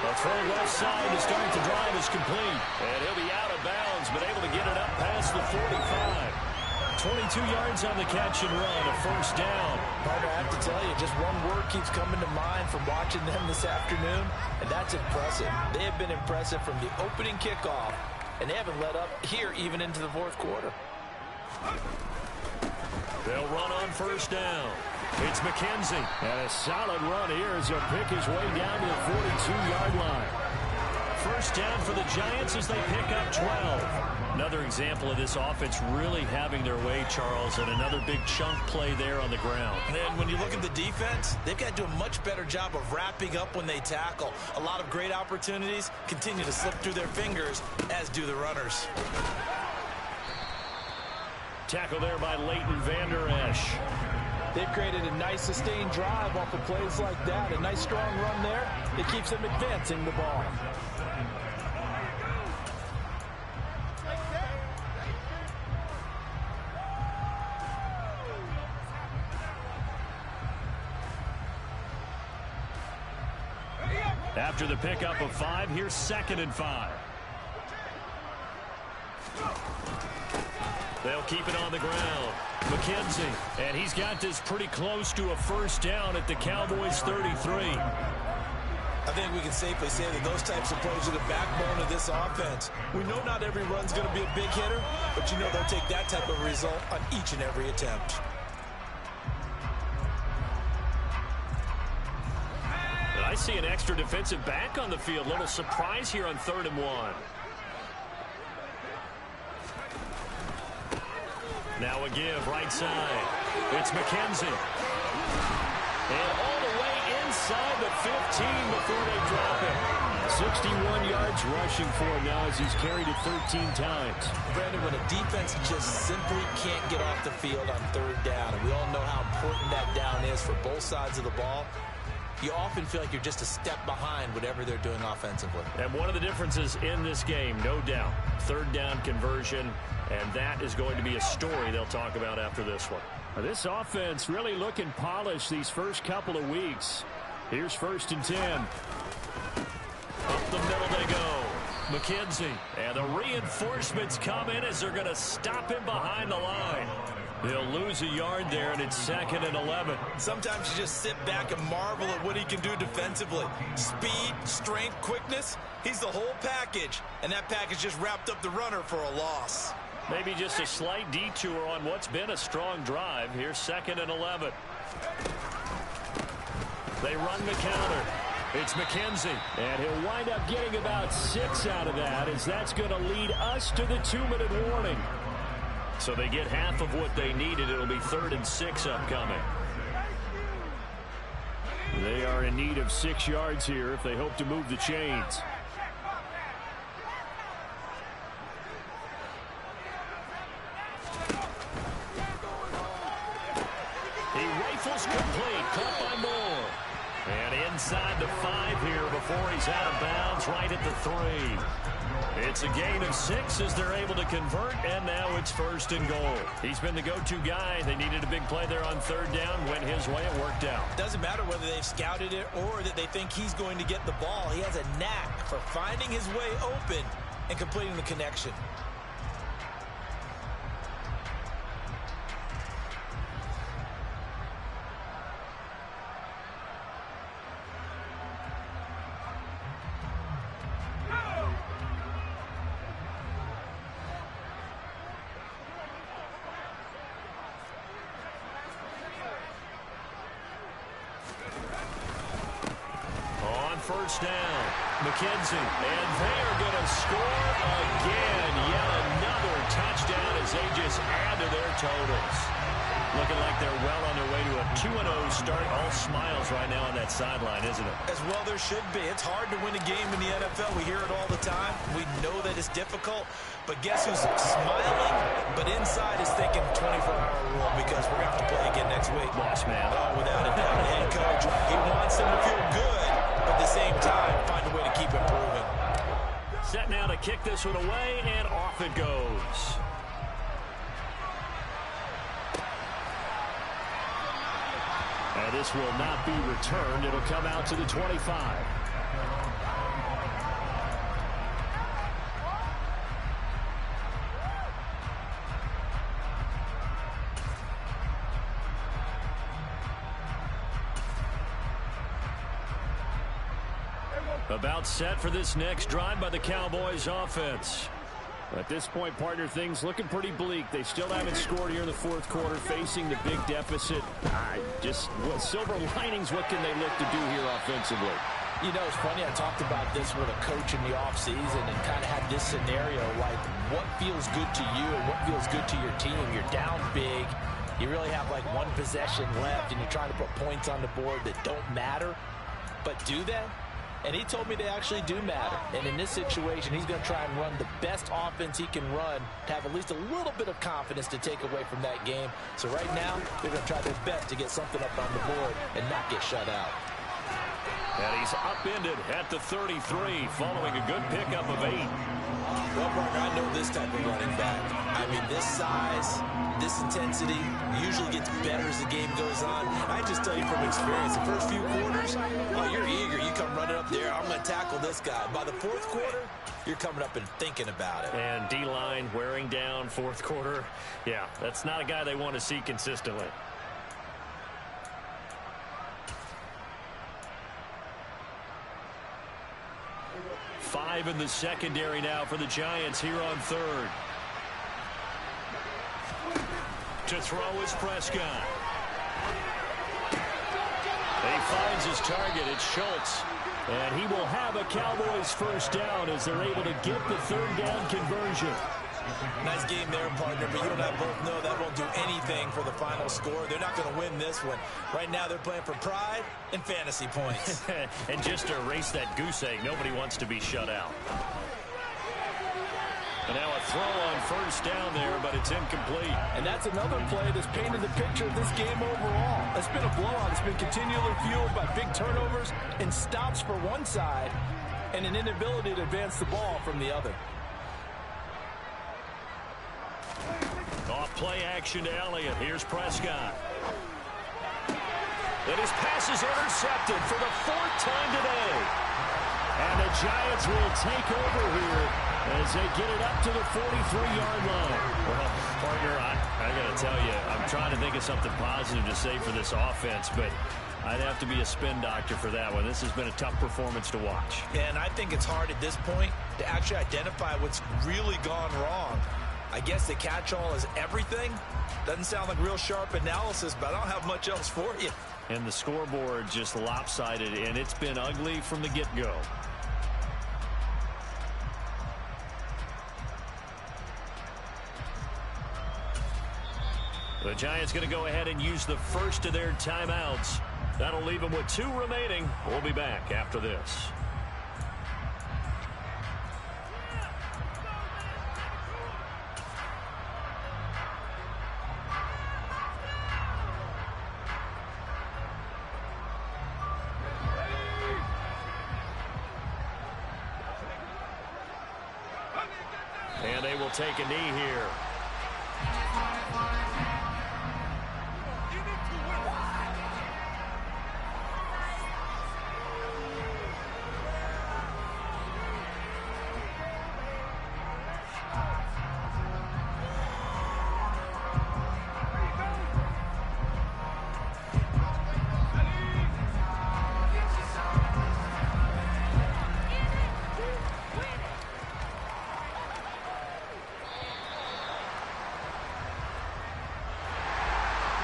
The throw left side to start the drive is complete. And he'll be out of bounds, but able to get it up past the 45. 22 yards on the catch and run, a 1st down. Partner, I have to tell you, just one word keeps coming to mind from watching them this afternoon, and that's impressive. They have been impressive from the opening kickoff, and they haven't let up here even into the 4th quarter. They'll run on 1st down. It's McKenzie. And a solid run here as he'll pick his way down to the 42-yard line. first down for the Giants as they pick up 12. Another example of this offense really having their way, Charles, and another big chunk play there on the ground. And when you look at the defense, they've got to do a much better job of wrapping up when they tackle. A lot of great opportunities continue to slip through their fingers, as do the runners. Tackle there by Leighton Vander Esch. They've created a nice sustained drive off of plays like that. A nice strong run there. It keeps them advancing the ball. After the pickup of 5, here's 2nd and 5. They'll keep it on the ground. McKenzie, and he's got this pretty close to a first down at the Cowboys' 33. I think we can safely say that those types of plays are the backbone of this offense. We know not every run's going to be a big hitter, but you know they'll take that type of result on each and every attempt. And I see an extra defensive back on the field. Little surprise here on 3rd and 1. Now a give, right side. It's McKenzie. And all the way inside the 15 before they drop it. 61 yards rushing for him now as he's carried it 13 times. Brandon, when a defense just simply can't get off the field on 3rd down, and we all know how important that down is for both sides of the ball, you often feel like you're just a step behind whatever they're doing offensively. And one of the differences in this game, no doubt, 3rd down conversion, and that is going to be a story they'll talk about after this one. This offense really looking polished these first couple of weeks. Here's 1st and 10. Up the middle they go. McKenzie, and the reinforcements come in as they're going to stop him behind the line. They'll lose a yard there, and it's 2nd and 11. Sometimes you just sit back and marvel at what he can do defensively. Speed, strength, quickness, he's the whole package. And that package just wrapped up the runner for a loss. Maybe just a slight detour on what's been a strong drive. Here's 2nd and 11. They run the counter. It's McKenzie, and he'll wind up getting about 6 out of that, as that's going to lead us to the 2-minute warning. So they get half of what they needed. It'll be 3rd and 6 upcoming. They are in need of 6 yards here if they hope to move the chains. He rifles complete, caught by Moore. And inside the 5 here before he's out of bounds, right at the 3. It's a gain of 6 as they're able to convert, and now it's 1st and goal. He's been the go-to guy. They needed a big play there on 3rd down. Went his way. It worked out. Doesn't matter whether they've scouted it or that they think he's going to get the ball. He has a knack for finding his way open and completing the connection. First down, McKenzie, and they are going to score again. Yet another touchdown as they just add to their totals. Looking like they're well on their way to a 2-0 start. All smiles right now on that sideline, isn't it? As well there should be. It's hard to win a game in the NFL. We hear it all the time. We know that it's difficult. But guess who's smiling? But inside is thinking 24-hour rule, because we're going to have to play again next week. Lost, man. Oh, without a doubt. The head coach, he wants them to feel good, but at the same time, find a way to keep improving. Set now to kick this one away, and off it goes. And this will not be returned. It'll come out to the 25. About set for this next drive by the Cowboys offense. At this point, partner, things looking pretty bleak. They still haven't scored here in the 4th quarter, facing the big deficit. Just silver linings, what can they look to do here offensively? You know, it's funny, I talked about this with a coach in the offseason and kind of had this scenario, like what feels good to you and what feels good to your team. You're down big. You really have like one possession left, and you're trying to put points on the board that don't matter. But do they? And he told me they actually do matter. And in this situation, he's going to try and run the best offense he can run to have at least a little bit of confidence to take away from that game. So right now, they're going to try their best to get something up on the board and not get shut out. And he's upended at the 33 following a good pickup of 8. Well, partner, I know this type of running back. I mean, this size, this intensity usually gets better as the game goes on. I just tell you from experience, the first few quarters, oh, you're eager. You come running up there, I'm going to tackle this guy. By the fourth quarter, you're coming up and thinking about it. And D-line wearing down fourth quarter. Yeah, that's not a guy they want to see consistently. Five in the secondary now for the Giants here on third. To throw is Prescott. He finds his target. It's Schultz. And he will have a Cowboys first down as they're able to get the third down conversion. Nice game there, partner, but you and I both know that won't do anything for the final score. They're not going to win this one. Right now they're playing for pride and fantasy points. And just to erase that goose egg, nobody wants to be shut out. And now a throw on first down there, but it's incomplete. And that's another play that's painted the picture of this game overall. It's been a blowout. It's been continually fueled by big turnovers and stops for one side and an inability to advance the ball from the other. Off play action to Elliott. Here's Prescott. And his pass is intercepted for the fourth time today. And the Giants will take over here as they get it up to the 43-yard line. Well, partner, I got to tell you, I'm trying to think of something positive to say for this offense, but I'd have to be a spin doctor for that one. This has been a tough performance to watch. And I think it's hard at this point to actually identify what's really gone wrong. I guess the catch-all is everything. Doesn't sound like real sharp analysis, but I don't have much else for you. And the scoreboard just lopsided, and it's been ugly from the get-go. The Giants going to go ahead and use the first of their timeouts. That'll leave them with 2 remaining. We'll be back after this. And they will take a knee here.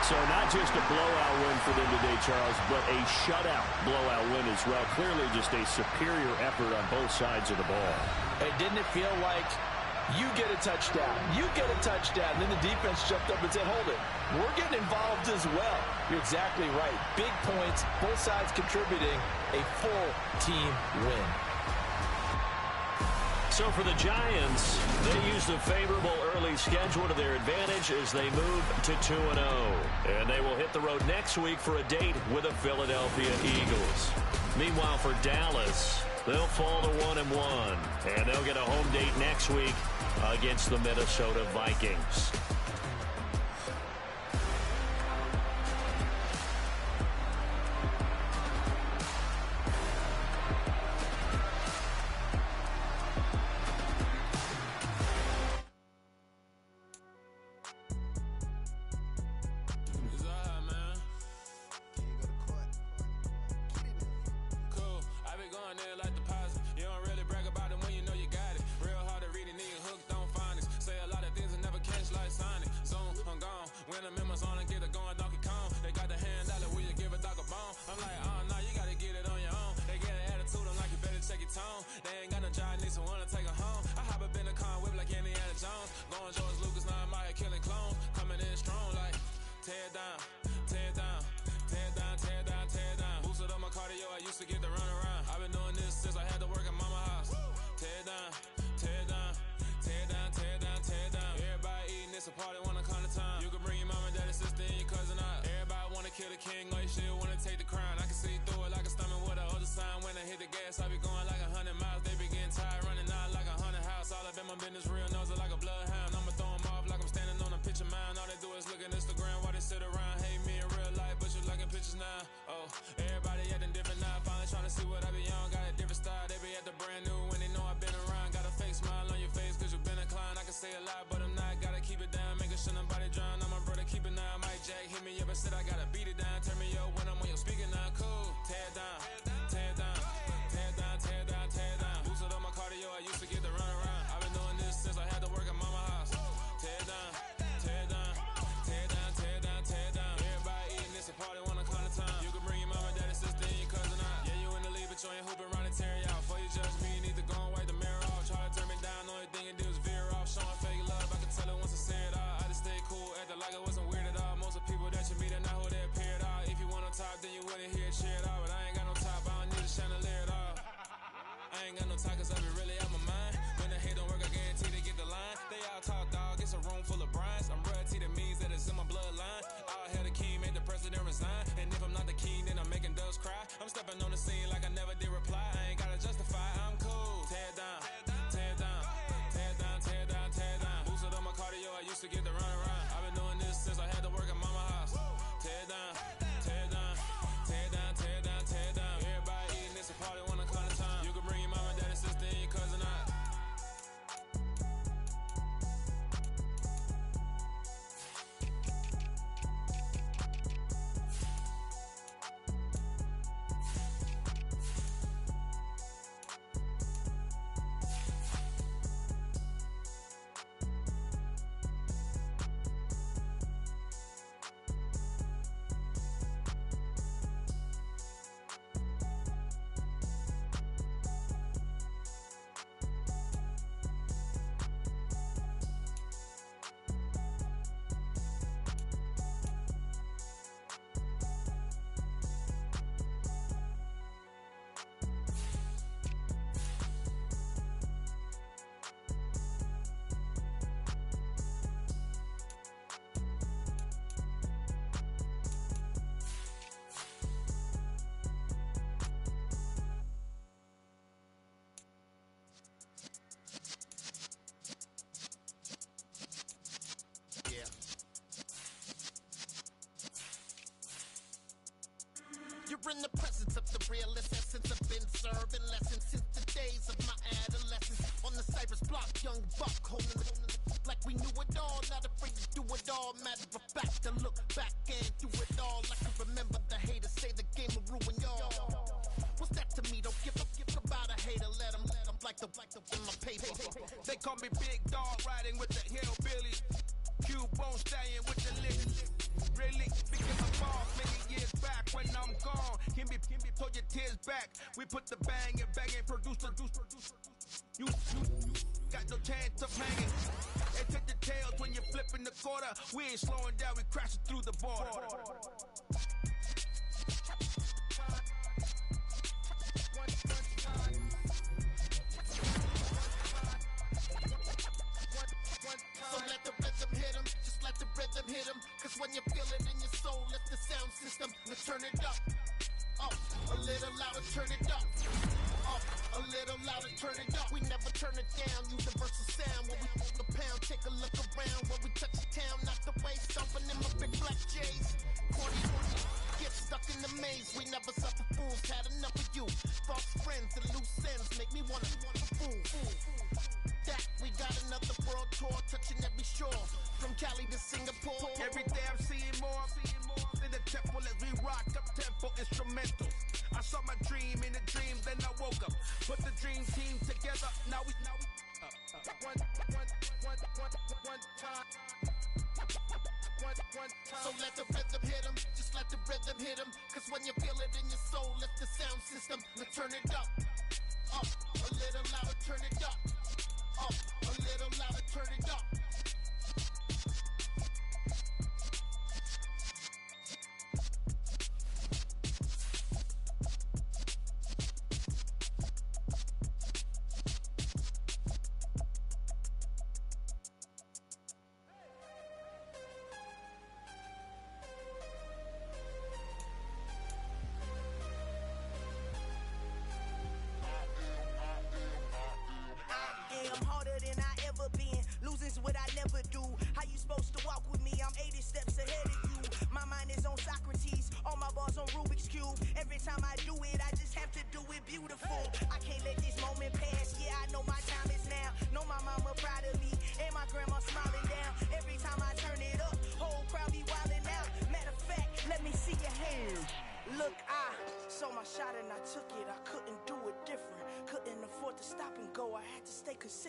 So not just a blowout win for them today, Charles, but a shutout blowout win as well. Clearly just a superior effort on both sides of the ball. Hey, didn't it feel like you get a touchdown, you get a touchdown, then the defense jumped up and said, hold it, we're getting involved as well. You're exactly right. Big points, both sides contributing, a full team win. So for the Giants, they used a favorable early schedule to their advantage as they move to 2-0. And they will hit the road next week for a date with the Philadelphia Eagles. Meanwhile, for Dallas, they'll fall to 1-1. And they'll get a home date next week against the Minnesota Vikings. Like signing. down, tear down, tear down, tear down, tear down. Boosted up my cardio, I used to get to run around. I've been doing this since I had to work at mama house. Tear down, tear down, tear down, tear down, tear down. Everybody eating, it's a party, wanna come to time. You can bring your mama, daddy, sister, and your cousin out. Everybody wanna kill the king, like shit, wanna take the crown. I can see through it like a stomach with a other sign. When I hit the gas, I be going like 100 miles. They be getting tired, running out like 100 house. All up in my business, real nose like a bloodhound. I'ma throw 'em off like I'm standing on a picture mound. All they do is look at Instagram while they sit around. Hate me in real life, but you liking pictures now. Oh, everybody acting different now. Finally trying to see what I be on. Got a different style, they be at the brand new when they know I've been around. Got a fake smile on your face cause you been inclined. I can say a lot, but I'm not. Gotta keep it down, making sure nobody drown. I'm my brother, keep it now. Mike Jack hit me up and said I gotta beat it down. Turn me up when I'm on your speaker now. Cool, tear down, tear down, tear down, tear down, tear down. Boosted up my cardio, I used to get to run around. I've been doing this since I had to work at mama house. Tear down, tear down, tear down, tear down, tear down. Everybody eating, it's a party, wanna come to time. You can bring your mama, daddy, sister, and your cousin out. Yeah, you in the league, but you ain't hooping around and tear you out. Before you judge me, you need to go and wipe the mirror off. Try to turn me down, only thing you do is veer off. Showing fake love, I can tell it once I say it all. I just stay cool, acting like it wasn't weird at all. Most of the people that you meet are not who they appear at all. If you want on top, then you wouldn't hear it cheer at all. But I ain't got no top, I don't need a chandelier at all. I ain't got no talk cause I be really out my mind. When the hate don't work, I guarantee they get the line. They all talk, dog, it's a room full of Bryans. I'm royalty, that means that it's in my bloodline. All hail the king, made the president resign. And if I'm not the king, then I'm making doves cry. I'm stepping on the scene like I never did reply. I ain't gotta justify, I'm cool. Tear down, tear down, tear down, tear down, tear down. Boosted up my cardio, I used to get to run around. I've been doing this since I had to work at mama house. Tear down, tear down, tear down, tear down, tear down. Everybody eating, it's a party, wanna come to time. You can bring your mama, daddy, sister, and your cousin out. You're in the presence of the realest essence. I've been serving lessons since the days of my adolescence. On the Cypress block, young buck holding it like we knew it all. Not afraid to do it all. Matter of fact, to look back and do it all. I can remember the haters say the game will ruin y'all. What's that to me? Don't give about a hater. Let them like the in my paper. They call me Big Dog, riding with the hillbilly. Q-Bone staying with the lick. Really? Because I'm off many years back when I'm gone. Can be pull your tears back. We put the bang and produce. You got no chance of hanging. They take the tails when you're flipping the quarter. We ain't slowing down, we crashing through the border. So let the rhythm hit him, just let the rhythm hit him. Cause when you feel it in your soul, let the sound system, let's turn it up. Up, a little louder, turn it up. Up, a little louder, turn it up. We never turn it down, universal sound. When we hold the pound, take a look around. When we touch the town, not the way, stomping in my big black J's. Corny, get stuck in the maze. We never suffer fools, had enough of you. False friends and loose ends make me wanna fool. That we got another world tour, touching every shore, from Cali to Singapore. Every day I'm seeing more in the temple as we rock up tempo instrumentals. I saw my dream in a dream, then I woke up. Put the dream team together. Now we one time. So let the rhythm hit him, just let the rhythm hit him. Cause when you feel it in your soul, let the sound system, let's turn it up. Up, a little louder, turn it up. Up, a little louder, turn it up.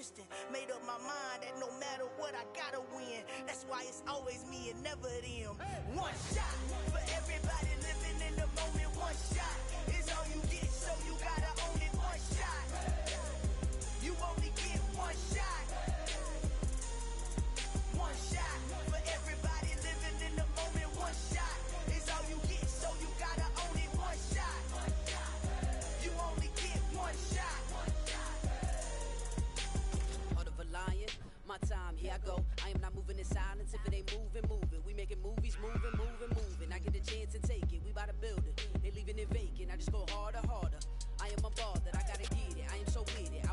persistent. Made up my mind that no matter what, I gotta win. That's why it's always me and never them. One shot for everybody living in the moment. One shot is all you get, so you gotta own it. One shot. You only get one shot. One shot for everybody living in the moment. One shot is all you get, so you gotta own it. One shot. You only get one shot. Heart of a lion, my time, here I go. I am not moving in silence. If it ain't moving, moving. We making movies, moving, moving, moving. I get a chance to take it. We bout to build it. They leaving it vacant. I just go harder, harder. I am a ball that I gotta get it. I am so with it.